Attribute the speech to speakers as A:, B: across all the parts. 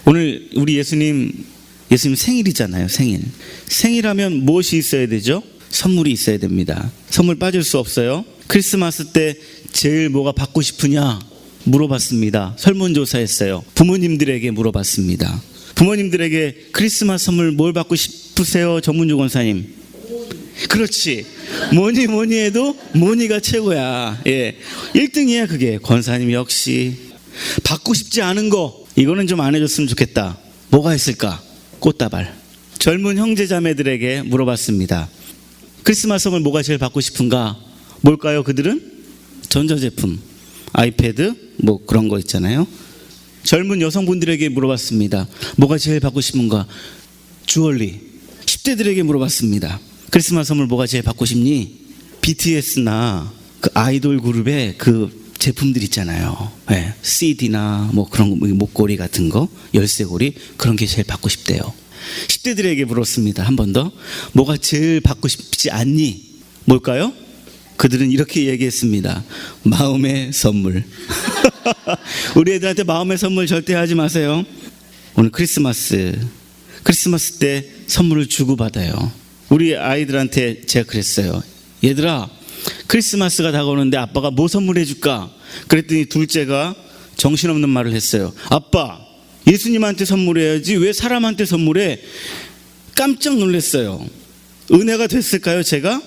A: 오늘 우리 예수님 생일이잖아요. 생일하면 무엇이 있어야 되죠? 선물이 있어야 됩니다. 선물 빠질 수 없어요. 크리스마스 때 제일 뭐가 받고 싶으냐 물어봤습니다. 설문조사했어요. 부모님들에게 물어봤습니다. 부모님들에게 크리스마스 선물 뭘 받고 싶으세요? 전문주 권사님. 그렇지. 뭐니 해도 뭐니가 최고야. 1등이야 그게. 권사님 역시. 받고 싶지 않은 거, 이거는 좀 안 해줬으면 좋겠다. 뭐가 있을까? 꽃다발. 젊은 형제자매들에게 물어봤습니다. 크리스마스 선물 뭐가 제일 받고 싶은가? 뭘까요? 그들은? 전자제품, 아이패드 뭐 그런 거 있잖아요. 젊은 여성분들에게 물어봤습니다. 뭐가 제일 받고 싶은가? 주얼리. 10대들에게 물어봤습니다. 크리스마스 선물 뭐가 제일 받고 싶니? BTS나 그 아이돌 그룹의 그 제품들 있잖아요. CD나 뭐 그런 거, 목걸이 같은 거, 열쇠고리, 그런 게 제일 받고 싶대요. 10대들에게 물었습니다. 한 번 더. 뭐가 제일 받고 싶지 않니? 뭘까요? 그들은 이렇게 얘기했습니다. 마음의 선물. 우리 애들한테 마음의 선물 절대 하지 마세요. 오늘 크리스마스 때 선물을 주고받아요. 우리 아이들한테 제가 그랬어요. 얘들아, 크리스마스가 다가오는데 아빠가 뭐 선물해 줄까? 그랬더니 둘째가 정신없는 말을 했어요. 아빠, 예수님한테 선물해야지 왜 사람한테 선물해? 깜짝 놀랐어요. 은혜가 됐을까요? 제가?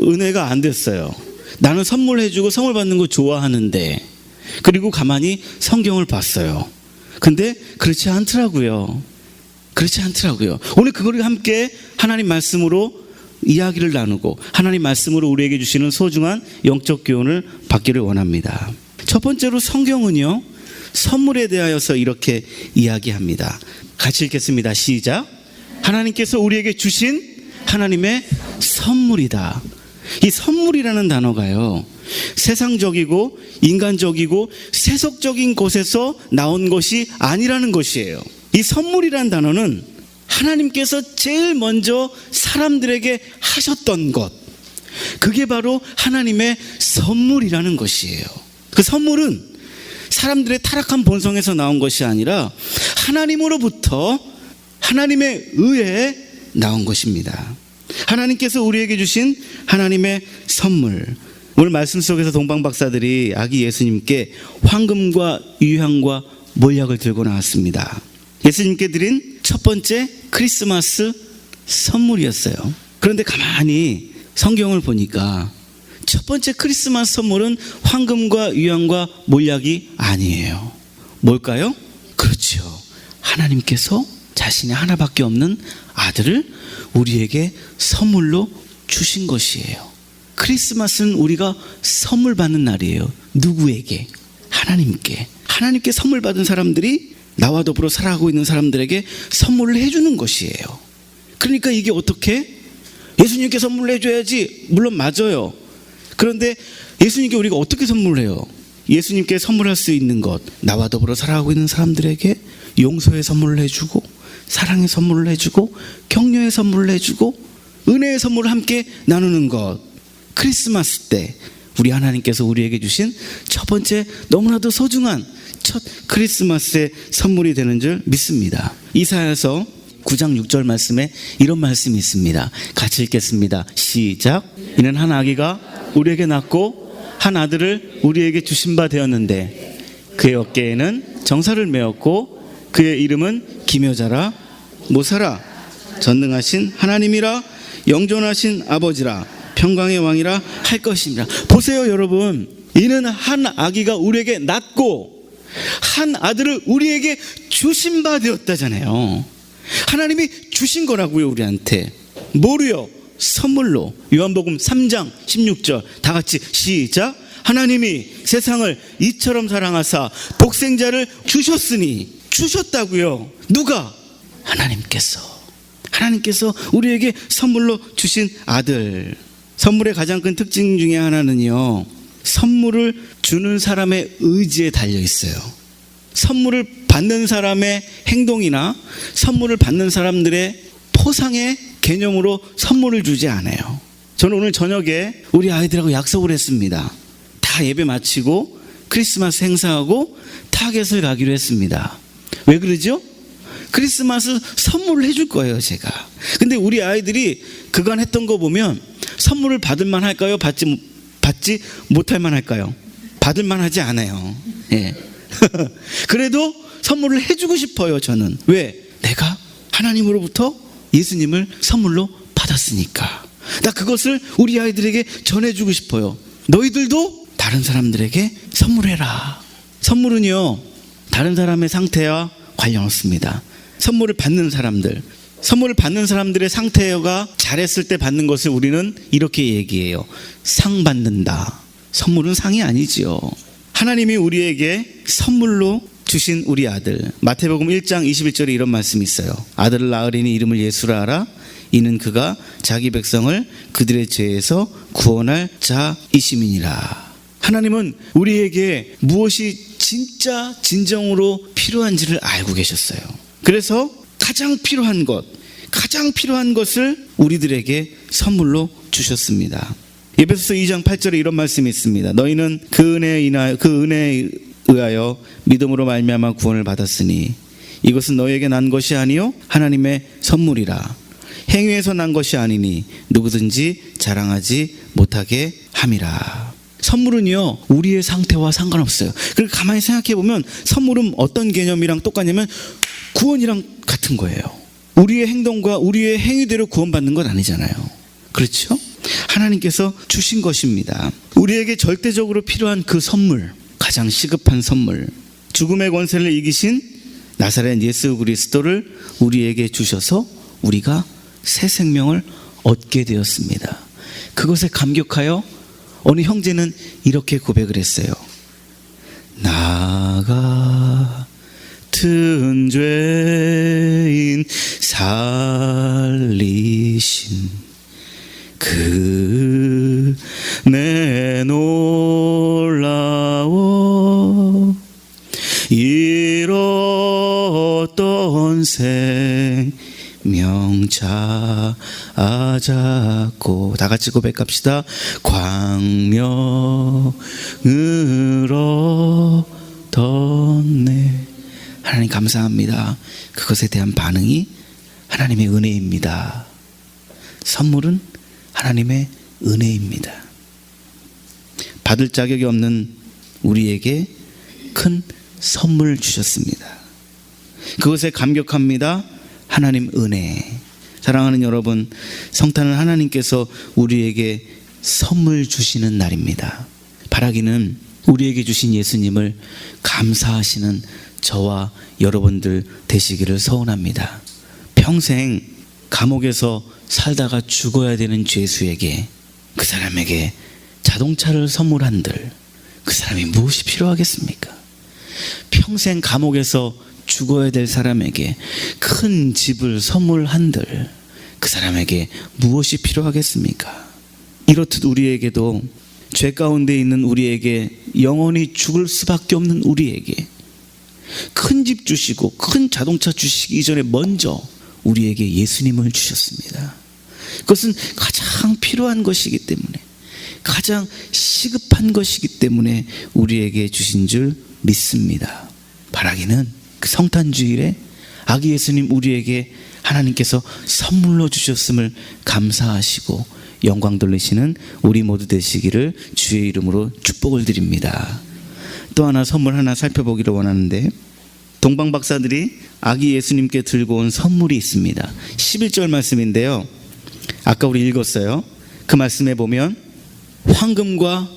A: 은혜가 안 됐어요. 나는 선물해주고 선물 받는 거 좋아하는데. 그리고 가만히 성경을 봤어요. 근데 그렇지 않더라고요. 오늘 그걸 함께 하나님 말씀으로 이야기를 나누고 하나님 말씀으로 우리에게 주시는 소중한 영적 교훈을 받기를 원합니다. 첫 번째로 성경은요, 선물에 대하여서 이렇게 이야기합니다. 같이 읽겠습니다. 시작. 하나님께서 우리에게 주신 하나님의 선물이다. 이 선물이라는 단어가요, 세상적이고 인간적이고 세속적인 곳에서 나온 것이 아니라는 것이에요. 이 선물이라는 단어는 하나님께서 제일 먼저 사람들에게 하셨던 것, 그게 바로 하나님의 선물이라는 것이에요. 그 선물은 사람들의 타락한 본성에서 나온 것이 아니라 하나님으로부터 하나님의 의에 나온 것입니다. 하나님께서 우리에게 주신 하나님의 선물. 오늘 말씀 속에서 동방박사들이 아기 예수님께 황금과 유향과 몰약을 들고 나왔습니다. 예수님께 드린 첫 번째 크리스마스 선물이었어요. 그런데 가만히 성경을 보니까 첫 번째 크리스마스 선물은 황금과 유향과 몰약이 아니에요. 뭘까요? 그렇죠. 하나님께서 자신의 하나밖에 없는 아들을 우리에게 선물로 주신 것이에요. 크리스마스는 우리가 선물 받는 날이에요. 누구에게? 하나님께. 하나님께 선물 받은 사람들이 나와 더불어 살아가고 있는 사람들에게 선물을 해주는 것이에요. 그러니까 이게 어떻게? 예수님께 선물을 해줘야지. 물론 맞아요. 그런데 예수님께 우리가 어떻게 선물을 해요? 예수님께 선물할 수 있는 것, 나와 더불어 살아가고 있는 사람들에게 용서의 선물을 해주고, 사랑의 선물을 해주고, 격려의 선물을 해주고, 은혜의 선물을 함께 나누는 것. 크리스마스 때 우리 하나님께서 우리에게 주신 첫 번째 너무나도 소중한 첫 크리스마스의 선물이 되는 줄 믿습니다. 이사야서 9장 6절 말씀에 이런 말씀이 있습니다. 같이 읽겠습니다. 시작. 이는 한 아기가 우리에게 낳고 한 아들을 우리에게 주신 바 되었는데 그의 어깨에는 정사를 메었고 그의 이름은 기묘자라 모사라 전능하신 하나님이라 영존하신 아버지라 평강의 왕이라 할 것입니다. 보세요 여러분, 이는 한 아기가 우리에게 낳고 한 아들을 우리에게 주신 바 되었다잖아요. 하나님이 주신 거라고요. 우리한테. 뭐로요? 선물로. 요한복음 3장 16절 다 같이 시작. 하나님이 세상을 이처럼 사랑하사 독생자를 주셨으니. 주셨다고요. 누가? 하나님께서 우리에게 선물로 주신 아들. 선물의 가장 큰 특징 중에 하나는요, 선물을 주는 사람의 의지에 달려 있어요. 선물을 받는 사람의 행동이나 선물을 받는 사람들의 포상의 개념으로 선물을 주지 않아요. 저는 오늘 저녁에 우리 아이들하고 약속을 했습니다. 다 예배 마치고 크리스마스 행사하고 타겟을 가기로 했습니다. 왜 그러죠? 크리스마스 선물을 해줄 거예요, 제가. 근데 우리 아이들이 그간 했던 거 보면 선물을 받을 만 할까요? 받지 못할 만 할까요? 받을 만 하지 않아요. 예. 그래도 선물을 해주고 싶어요, 저는. 왜? 내가 하나님으로부터 예수님을 선물로 받았으니까. 나 그것을 우리 아이들에게 전해주고 싶어요. 너희들도 다른 사람들에게 선물해라. 선물은요, 다른 사람의 상태와 관련 없습니다. 선물을 받는 사람들의 상태가 잘했을 때 받는 것을 우리는 이렇게 얘기해요. 상 받는다. 선물은 상이 아니지요. 하나님이 우리에게 선물로 주신 우리 아들, 마태복음 1장 21절에 이런 말씀이 있어요. 아들을 낳으리니 이름을 예수라 하라. 이는 그가 자기 백성을 그들의 죄에서 구원할 자이심이니라. 하나님은 우리에게 무엇이 진짜 진정으로 필요한지를 알고 계셨어요. 그래서 가장 필요한 것을 우리들에게 선물로 주셨습니다. 에베소서 2장 8절에 이런 말씀이 있습니다. 너희는 그 은혜에 의하여 믿음으로 말미암아 구원을 받았으니 이것은 너희에게 난 것이 아니요 하나님의 선물이라. 행위에서 난 것이 아니니 누구든지 자랑하지 못하게 함이라. 선물은요, 우리의 상태와 상관없어요. 그리고 가만히 생각해 보면 선물은 어떤 개념이랑 똑같냐면 구원이랑 같은 거예요. 우리의 행동과 우리의 행위대로 구원받는 건 아니잖아요. 그렇죠? 하나님께서 주신 것입니다. 우리에게 절대적으로 필요한 그 선물, 가장 시급한 선물, 죽음의 권세를 이기신 나사렛 예수 그리스도를 우리에게 주셔서 우리가 새 생명을 얻게 되었습니다. 그것에 감격하여 어느 형제는 이렇게 고백을 했어요. 나 같은 죄인 살리신 그 내 놀라워 잃었던 생명 찾았고, 다 같이 고백합시다. 광명을 얻었네. 하나님 감사합니다. 그것에 대한 반응이 하나님의 은혜입니다. 선물은 하나님의 은혜입니다. 받을 자격이 없는 우리에게 큰 선물 주셨습니다. 그것에 감격합니다. 하나님 은혜. 사랑하는 여러분, 성탄은 하나님께서 우리에게 선물 주시는 날입니다. 바라기는 우리에게 주신 예수님을 감사하시는 저와 여러분들 되시기를 소원합니다. 평생 감옥에서 살다가 죽어야 되는 죄수에게, 그 사람에게 자동차를 선물한들 그 사람이 무엇이 필요하겠습니까? 평생 감옥에서 죽어야 될 사람에게 큰 집을 선물한들 그 사람에게 무엇이 필요하겠습니까? 이렇듯 우리에게도 죄 가운데 있는 우리에게, 영원히 죽을 수밖에 없는 우리에게 큰 집 주시고 큰 자동차 주시기 이전에 먼저 우리에게 예수님을 주셨습니다. 그것은 가장 필요한 것이기 때문에, 가장 시급한 것이기 때문에 우리에게 주신 줄 믿습니다. 바라기는 그 성탄주일에 아기 예수님 우리에게 하나님께서 선물로 주셨음을 감사하시고 영광 돌리시는 우리 모두 되시기를 주의 이름으로 축복을 드립니다. 또 하나 선물 하나 살펴보기를 원하는데, 동방 박사들이 아기 예수님께 들고 온 선물이 있습니다. 11절 말씀인데요, 아까 우리 읽었어요. 그 말씀에 보면 황금과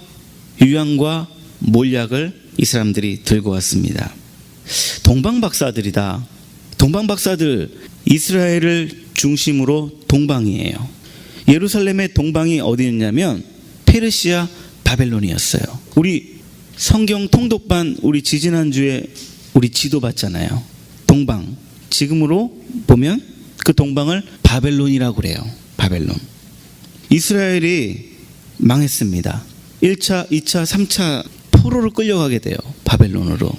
A: 유향과 몰약을 이 사람들이 들고 왔습니다. 동방 박사들이다. 동방 박사들, 이스라엘을 중심으로 동방이에요. 예루살렘의 동방이 어디였냐면 페르시아, 바벨론이었어요. 우리 성경 통독반 우리 지지난주에 우리 지도 봤잖아요. 동방, 지금으로 보면 그 동방을 바벨론이라고 그래요. 바벨론. 이스라엘이 망했습니다. 1차, 2차, 3차 포로로 끌려가게 돼요. 바벨론으로.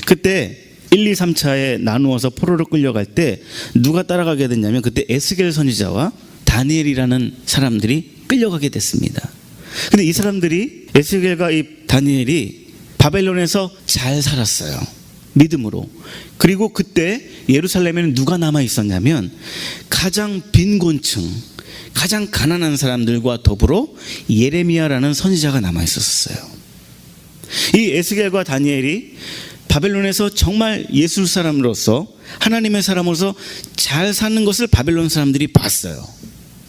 A: 그때 1, 2, 3차에 나누어서 포로로 끌려갈 때 누가 따라가게 됐냐면, 그때 에스겔 선지자와 다니엘이라는 사람들이 끌려가게 됐습니다. 근데 이 사람들이, 에스겔과 이 다니엘이 바벨론에서 잘 살았어요. 믿음으로. 그리고 그때 예루살렘에는 누가 남아 있었냐면 가장 빈곤층, 가장 가난한 사람들과 더불어 예레미야라는 선지자가 남아 있었어요. 이 에스겔과 다니엘이 바벨론에서 정말 예술 사람으로서, 하나님의 사람으로서 잘 사는 것을 바벨론 사람들이 봤어요.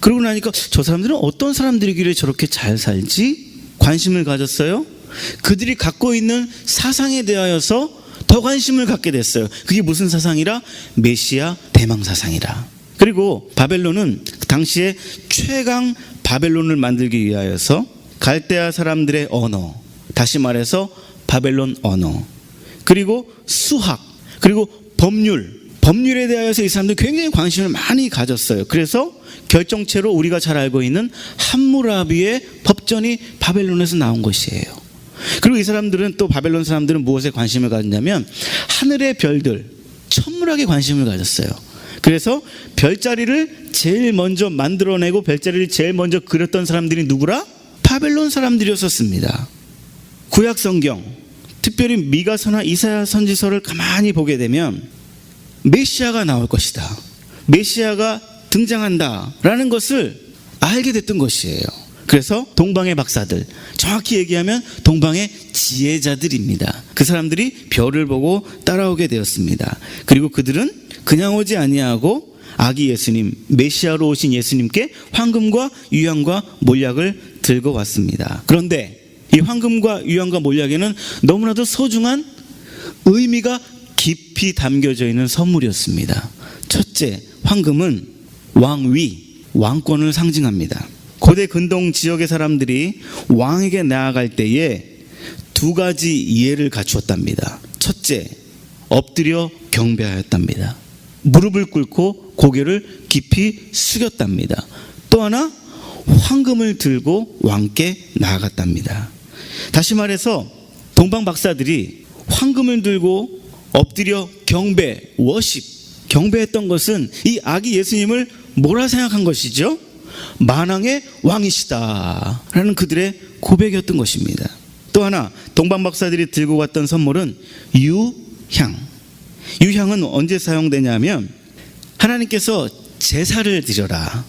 A: 그러고 나니까 저 사람들은 어떤 사람들이길래 저렇게 잘 살지? 관심을 가졌어요. 그들이 갖고 있는 사상에 대하여서 더 관심을 갖게 됐어요. 그게 무슨 사상이라? 메시아 대망 사상이라. 그리고 바벨론은 당시에 최강 바벨론을 만들기 위하여서 갈대아 사람들의 언어, 다시 말해서 바벨론 언어, 그리고 수학, 그리고 법률에 대하여서 이 사람들이 굉장히 관심을 많이 가졌어요. 그래서 결정체로 우리가 잘 알고 있는 함무라비의 법전이 바벨론에서 나온 것이에요. 그리고 이 사람들은, 또 바벨론 사람들은 무엇에 관심을 가졌냐면 하늘의 별들, 천문학에 관심을 가졌어요. 그래서 별자리를 제일 먼저 만들어내고 별자리를 제일 먼저 그렸던 사람들이 누구라? 바벨론 사람들이었습니다. 구약 성경, 특별히 미가서나 이사야 선지서를 가만히 보게 되면 메시아가 나올 것이다, 메시아가 등장한다라는 것을 알게 됐던 것이에요. 그래서 동방의 박사들, 정확히 얘기하면 동방의 지혜자들입니다. 그 사람들이 별을 보고 따라오게 되었습니다. 그리고 그들은 그냥 오지 아니하고 아기 예수님, 메시아로 오신 예수님께 황금과 유향과 몰약을 들고 왔습니다. 그런데 이 황금과 유향과 몰약에는 너무나도 소중한 의미가 깊이 담겨져 있는 선물이었습니다. 첫째, 황금은 왕위, 왕권을 상징합니다. 고대 근동 지역의 사람들이 왕에게 나아갈 때에 두 가지 예를 갖추었답니다. 첫째, 엎드려 경배하였답니다. 무릎을 꿇고 고개를 깊이 숙였답니다. 또 하나, 황금을 들고 왕께 나아갔답니다. 다시 말해서 동방 박사들이 황금을 들고 엎드려 경배, 워십, 경배했던 것은 이 아기 예수님을 뭐라 생각한 것이죠? 만왕의 왕이시다 라는 그들의 고백이었던 것입니다. 또 하나, 동방 박사들이 들고 갔던 선물은 유향. 유향은 언제 사용되냐면 하나님께서 제사를 드려라,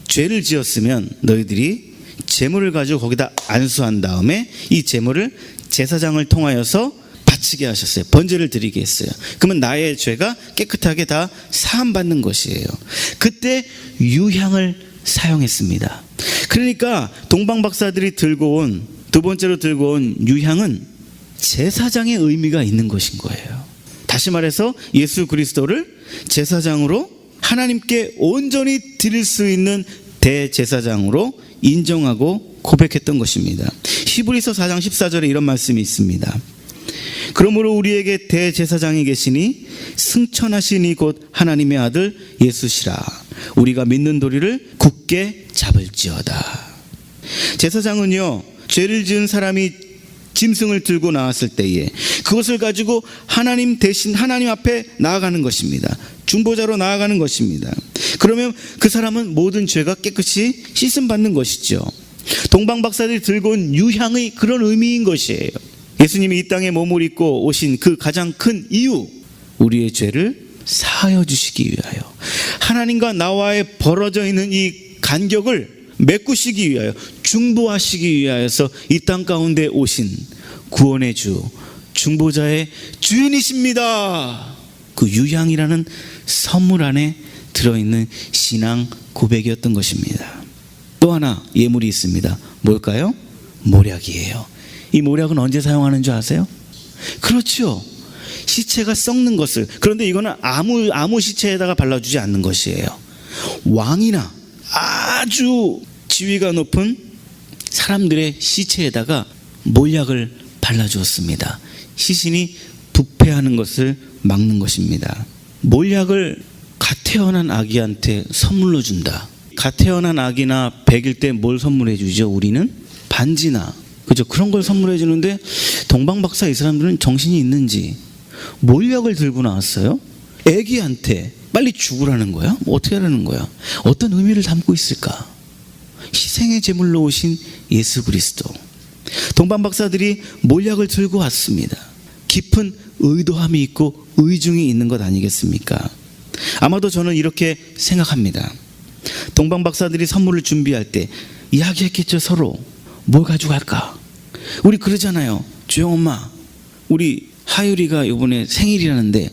A: 죄를 지었으면 너희들이 제물을 가지고 거기다 안수한 다음에 이 제물을 제사장을 통하여서 바치게 하셨어요. 번제를 드리게 했어요. 그러면 나의 죄가 깨끗하게 다 사함받는 것이에요. 그때 유향을 사용했습니다. 그러니까 동방 박사들이 들고 온, 두 번째로 들고 온 유향은 제사장의 의미가 있는 것인 거예요. 다시 말해서 예수 그리스도를 제사장으로, 하나님께 온전히 드릴 수 있는 대제사장으로 인정하고 고백했던 것입니다. 히브리서 4장 14절에 이런 말씀이 있습니다. 그러므로 우리에게 대제사장이 계시니 승천하시니 곧 하나님의 아들 예수시라. 우리가 믿는 도리를 굳게 잡을지어다. 제사장은요, 죄를 지은 사람이 짐승을 들고 나왔을 때에 그것을 가지고 하나님 대신 하나님 앞에 나아가는 것입니다. 중보자로 나아가는 것입니다. 그러면 그 사람은 모든 죄가 깨끗이 씻음받는 것이죠. 동방 박사들이 들고 온 유향의 그런 의미인 것이에요. 예수님이 이 땅에 몸을 입고 오신 그 가장 큰 이유, 우리의 죄를 사하여 주시기 위하여, 하나님과 나와의 벌어져 있는 이 간격을 메꾸시기 위하여, 중보하시기 위하여서 이 땅 가운데 오신 구원의 주, 중보자의 주인이십니다. 그 유향이라는 선물 안에 들어있는 신앙 고백이었던 것입니다. 또 하나 예물이 있습니다. 뭘까요? 모략이에요. 이 모략은 언제 사용하는 줄 아세요? 그렇죠, 시체가 썩는 것을. 그런데 이거는 아무 시체에다가 발라주지 않는 것이에요. 왕이나 아주 지위가 높은 사람들의 시체에다가 몰약을 발라주었습니다. 시신이 부패하는 것을 막는 것입니다. 몰약을 갓 태어난 아기한테 선물로 준다. 갓 태어난 아기나 100일 때 뭘 선물해 주죠? 우리는 반지나, 그죠? 그런 걸 선물해 주는데 동방 박사 이 사람들은 정신이 있는지 몰약을 들고 나왔어요. 아기한테 빨리 죽으라는 거야? 뭐 어떻게 하라는 거야? 어떤 의미를 담고 있을까? 희생의 제물로 오신 예수 그리스도. 동방 박사들이 몰약을 들고 왔습니다. 깊은 의도함이 있고 의중이 있는 것 아니겠습니까? 아마도 저는 이렇게 생각합니다. 동방 박사들이 선물을 준비할 때 이야기했겠죠. 서로 뭘 가져갈까? 우리 그러잖아요. 주영 엄마, 우리 하율이가 이번에 생일이라는데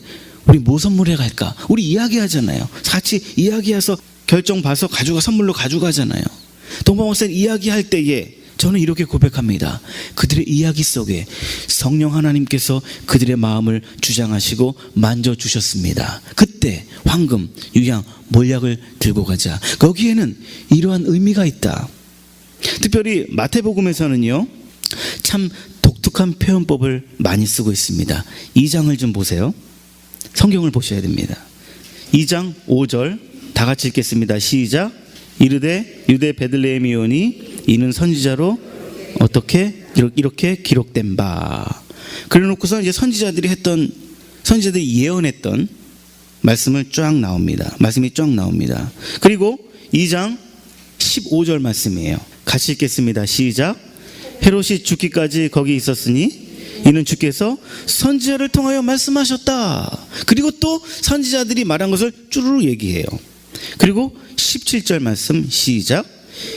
A: 우리 뭐 선물해 갈까? 우리 이야기하잖아요. 같이 이야기해서 결정 봐서 선물로 가져가잖아요. 동방 박사는 이야기할 때에 저는 이렇게 고백합니다. 그들의 이야기 속에 성령 하나님께서 그들의 마음을 주장하시고 만져주셨습니다. 그때 황금, 유향, 몰약을 들고 가자. 거기에는 이러한 의미가 있다. 특별히 마태복음에서는요, 참 독특한 표현법을 많이 쓰고 있습니다. 2장을 좀 보세요. 성경을 보셔야 됩니다. 2장 5절 다 같이 읽겠습니다. 시작. 이르되 유대 베들레헴이오니 이는 선지자로 어떻게 이렇게 기록된 바. 그래놓고서 이제 선지자들이 예언했던 말씀이 쫙 나옵니다. 그리고 2장 15절 말씀이에요. 같이 읽겠습니다. 시작. 헤롯이 죽기까지 거기 있었으니 이는 주께서 선지자를 통하여 말씀하셨다. 그리고 또 선지자들이 말한 것을 쭈루루 얘기해요. 그리고 17절 말씀 시작.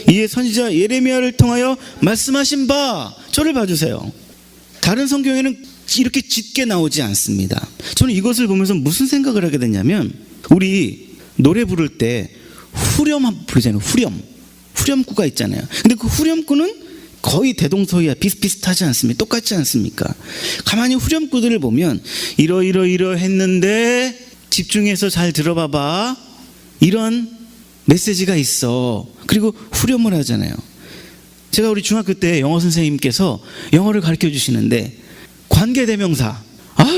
A: 이에 선지자 예레미야를 통하여 말씀하신 바. 저를 봐주세요. 다른 성경에는 이렇게 짙게 나오지 않습니다. 저는 이것을 보면서 무슨 생각을 하게 됐냐면, 우리 노래 부를 때 후렴 부르잖아요. 후렴구가 있잖아요. 근데 그 후렴구는 거의 대동소이야. 비슷비슷하지 않습니까? 똑같지 않습니까? 가만히 후렴구들을 보면 이러 했는데 집중해서 잘 들어봐봐, 이런 메시지가 있어. 그리고 후렴을 하잖아요. 제가 우리 중학교 때 영어 선생님께서 영어를 가르쳐 주시는데 관계대명사,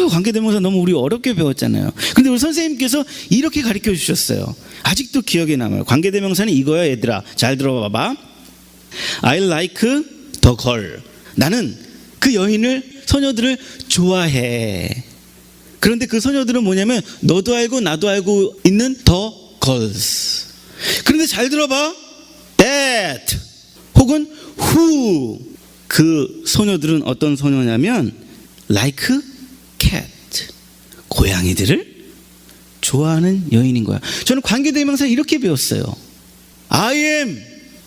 A: 관계대명사 너무 우리 어렵게 배웠잖아요. 근데 우리 선생님께서 이렇게 가르쳐 주셨어요. 아직도 기억에 남아요. 관계대명사는 이거야 얘들아, 잘 들어봐봐. I like the girl. 나는 그 여인을, 소녀들을 좋아해. 그런데 그 소녀들은 뭐냐면 너도 알고 나도 알고 있는 the girls. 그런데 잘 들어봐. that 혹은 who. 그 소녀들은 어떤 소녀냐면 like cat. 고양이들을 좋아하는 여인인 거야. 저는 관계대명사 이렇게 배웠어요. I am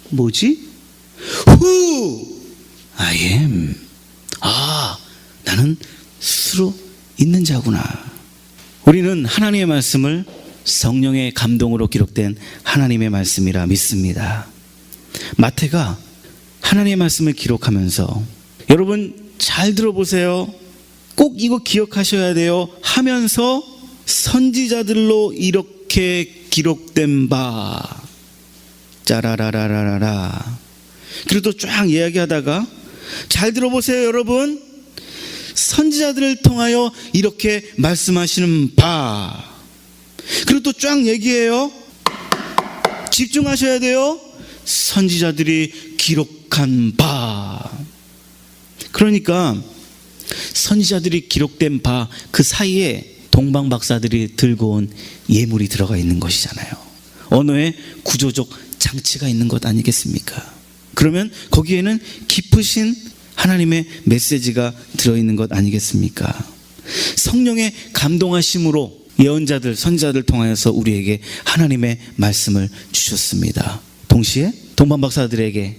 A: 뭐지? who I am. 나는 스스로 있는 자구나. 우리는 하나님의 말씀을 성령의 감동으로 기록된 하나님의 말씀이라 믿습니다. 마태가 하나님의 말씀을 기록하면서, 여러분 잘 들어보세요. 꼭 이거 기억하셔야 돼요. 하면서 선지자들로 이렇게 기록된 바. 짜라라라라라. 그리고 또 쫙 이야기하다가, 잘 들어보세요 여러분. 선지자들을 통하여 이렇게 말씀하시는 바. 그리고 또 쫙 얘기해요. 집중하셔야 돼요. 선지자들이 기록한 바. 그러니까 선지자들이 기록된 바 그 사이에 동방 박사들이 들고 온 예물이 들어가 있는 것이잖아요. 언어의 구조적 장치가 있는 것 아니겠습니까? 그러면 거기에는 깊으신 하나님의 메시지가 들어있는 것 아니겠습니까? 성령의 감동하심으로 예언자들, 선지자들 통하여서 우리에게 하나님의 말씀을 주셨습니다. 동시에 동방 박사들에게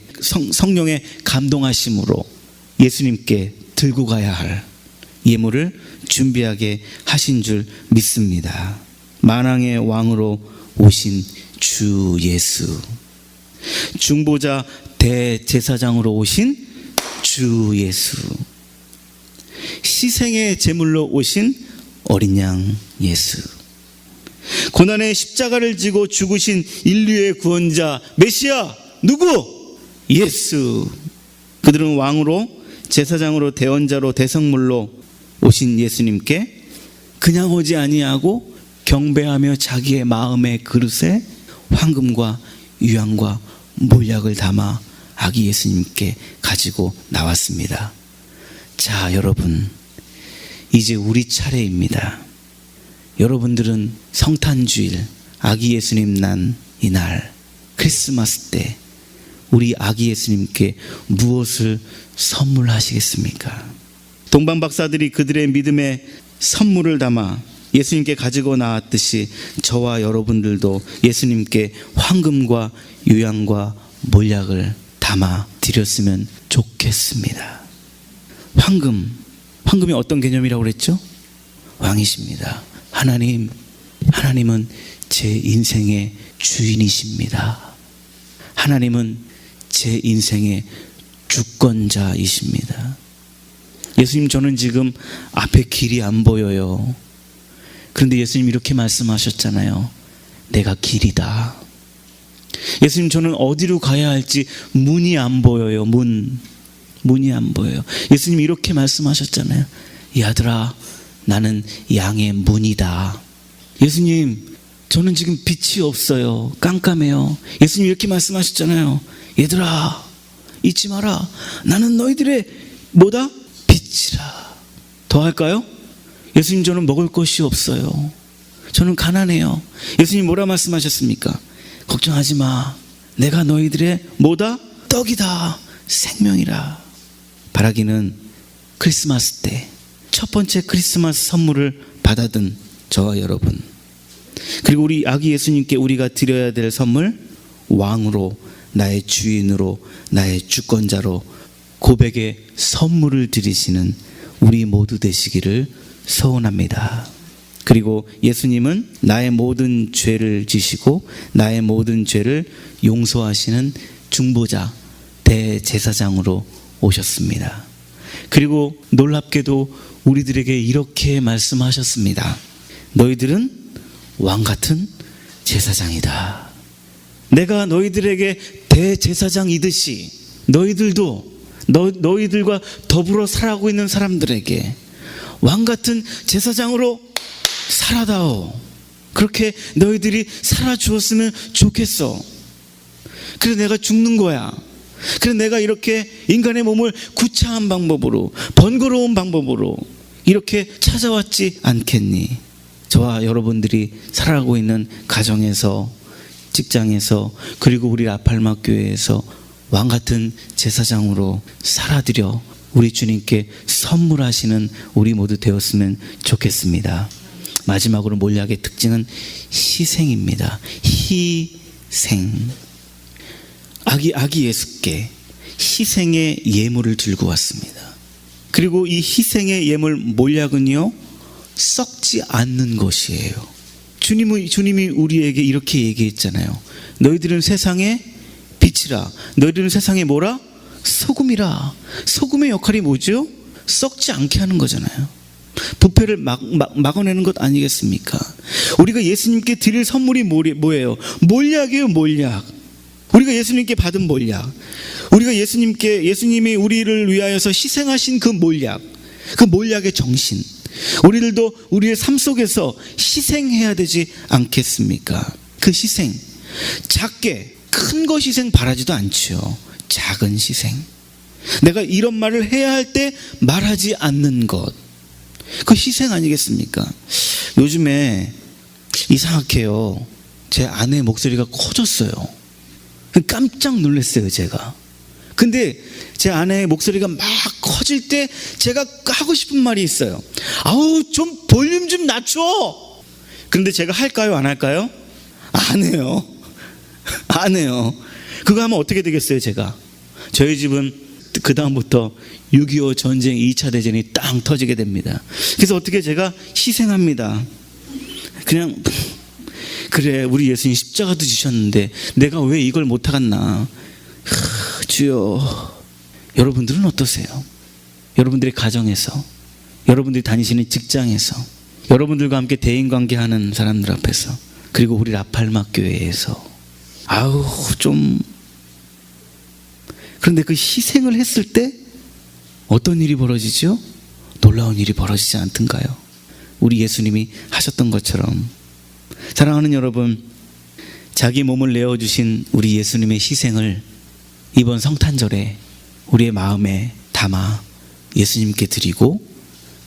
A: 성령의 감동하심으로 예수님께 들고 가야 할 예물을 준비하게 하신 줄 믿습니다. 만왕의 왕으로 오신 주 예수, 중보자 대제사장으로 오신 주 예수, 희생의 제물로 오신 어린 양 예수, 고난의 십자가를 지고 죽으신 인류의 구원자 메시아 누구? 예수. 그들은 왕으로, 제사장으로, 대언자로, 대성물로 오신 예수님께 그냥 오지 아니하고 경배하며 자기의 마음의 그릇에 황금과 유향과 몰약을 담아 아기 예수님께 가지고 나왔습니다. 자, 여러분, 이제 우리 차례입니다. 여러분들은 성탄주일, 아기 예수님 난 이날 크리스마스 때 우리 아기 예수님께 무엇을 선물하시겠습니까? 동방 박사들이 그들의 믿음의 선물을 담아 예수님께 가지고 나왔듯이 저와 여러분들도 예수님께 황금과 유향과 몰약을 담아 드렸으면 좋겠습니다. 황금이 어떤 개념이라고 그랬죠? 왕이십니다. 하나님은 제 인생의 주인이십니다. 하나님은 제 인생의 주권자이십니다. 예수님, 저는 지금 앞에 길이 안 보여요. 그런데 예수님 이렇게 말씀하셨잖아요. 내가 길이다. 예수님, 저는 어디로 가야 할지 문이 안 보여요. 문이 안 보여요. 예수님 이렇게 말씀하셨잖아요. 이 아들아, 나는 양의 문이다. 예수님, 저는 지금 빛이 없어요. 깜깜해요. 예수님 이렇게 말씀하셨잖아요. 얘들아, 잊지 마라. 나는 너희들의 뭐다? 빛이라. 더 할까요? 예수님, 저는 먹을 것이 없어요. 저는 가난해요. 예수님 뭐라 말씀하셨습니까? 걱정하지 마. 내가 너희들의 뭐다? 떡이다. 생명이라. 바라기는 크리스마스 때 첫 번째 크리스마스 선물을 받아든 저와 여러분, 그리고 우리 아기 예수님께 우리가 드려야 될 선물, 왕으로, 나의 주인으로, 나의 주권자로 고백의 선물을 드리시는 우리 모두 되시기를 소원합니다. 그리고 예수님은 나의 모든 죄를 지시고 나의 모든 죄를 용서하시는 중보자, 대제사장으로 오셨습니다. 그리고 놀랍게도 우리들에게 이렇게 말씀하셨습니다. 너희들은 왕같은 제사장이다. 내가 너희들에게 대제사장이듯이 너희들도 너희들과 더불어 살아가고 있는 사람들에게 왕같은 제사장으로 살아다오. 그렇게 너희들이 살아주었으면 좋겠어. 그래서 내가 죽는 거야. 그래서 내가 이렇게 인간의 몸을 구차한 방법으로, 번거로운 방법으로 이렇게 찾아왔지 않겠니? 저와 여러분들이 살아가고 있는 가정에서, 직장에서, 그리고 우리 라팔마 교회에서 왕같은 제사장으로 살아드려 우리 주님께 선물하시는 우리 모두 되었으면 좋겠습니다. 마지막으로 몰약의 특징은 희생입니다. 희생. 아기 예수께 희생의 예물을 들고 왔습니다. 그리고 이 희생의 예물 몰약은요, 썩지 않는 것이에요. 주님이 우리에게 이렇게 얘기했잖아요. 너희들은 세상의 빛이라. 너희들은 세상의 뭐라? 소금이라. 소금의 역할이 뭐죠? 썩지 않게 하는 거잖아요. 부패를 막아내는 것 아니겠습니까? 우리가 예수님께 드릴 선물이 뭐예요? 몰약이에요. 몰약. 우리가 예수님께 받은 몰약, 우리가 예수님이 우리를 위하여서 희생하신 그 몰약의 정신, 우리들도 우리의 삶 속에서 희생해야 되지 않겠습니까? 그 희생, 작게 큰 것 희생 바라지도 않죠. 작은 희생, 내가 이런 말을 해야 할 때 말하지 않는 것, 그 희생 아니겠습니까? 요즘에 이상하게요, 제 아내 목소리가 커졌어요. 깜짝 놀랐어요, 제가. 근데 제 아내의 목소리가 막 커질 때 제가 하고 싶은 말이 있어요. 아우, 좀 볼륨 좀 낮춰. 그런데 제가 할까요, 안 할까요? 안 해요. 안 해요. 그거 하면 어떻게 되겠어요, 제가? 저희 집은 그 다음부터 6.25 전쟁 2차 대전이 땅 터지게 됩니다. 그래서 어떻게 제가 희생합니다. 그냥 그래, 우리 예수님 십자가도 지셨는데 내가 왜 이걸 못하겠나. 주여. 여러분들은 어떠세요? 여러분들의 가정에서, 여러분들이 다니시는 직장에서, 여러분들과 함께 대인관계하는 사람들 앞에서, 그리고 우리 라팔마 교회에서 그런데 그 희생을 했을 때 어떤 일이 벌어지죠? 놀라운 일이 벌어지지 않던가요? 우리 예수님이 하셨던 것처럼. 사랑하는 여러분, 자기 몸을 내어주신 우리 예수님의 희생을 이번 성탄절에 우리의 마음에 담아 예수님께 드리고,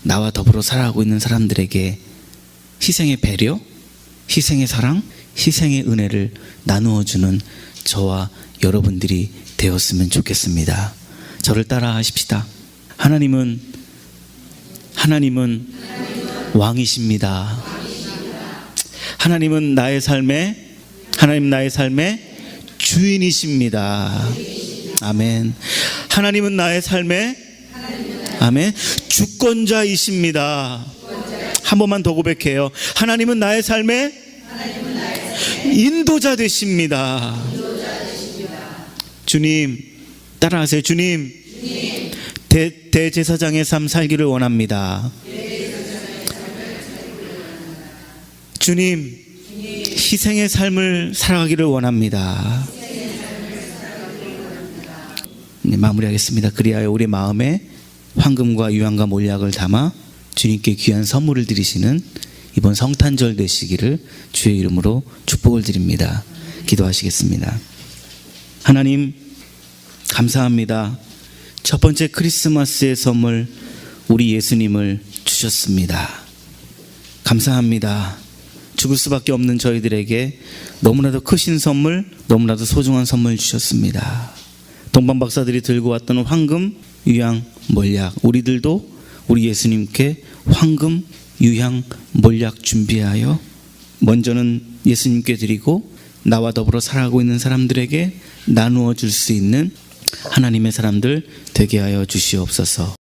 A: 나와 더불어 살아가고 있는 사람들에게 희생의 배려, 희생의 사랑, 희생의 은혜를 나누어주는 저와 여러분들이 되었으면 좋겠습니다. 저를 따라 하십시다. 하나님은 왕이십니다. 하나님 나의 삶의 주인이십니다. 아멘. 하나님은 나의 삶의 아멘. 주권자이십니다. 한 번만 더 고백해요. 하나님은 나의 삶의 인도자 되십니다. 주님, 따라하세요. 주님, 대제사장의 삶 살기를 원합니다. 주님, 희생의 삶을 살아가기를 원합니다. 네, 마무리하겠습니다. 그리하여 우리 마음에 황금과 유향과 몰약을 담아 주님께 귀한 선물을 드리시는 이번 성탄절 되시기를 주의 이름으로 축복을 드립니다. 기도하시겠습니다. 하나님, 감사합니다. 첫 번째 크리스마스의 선물, 우리 예수님을 주셨습니다. 감사합니다. 죽을 수밖에 없는 저희들에게 너무나도 크신 선물, 너무나도 소중한 선물 주셨습니다. 동방 박사들이 들고 왔던 황금, 유향, 몰약, 우리들도 우리 예수님께 황금, 유향, 몰약 준비하여 먼저는 예수님께 드리고 나와 더불어 살아가고 있는 사람들에게 나누어 줄 수 있는 하나님의 사람들 되게 하여 주시옵소서.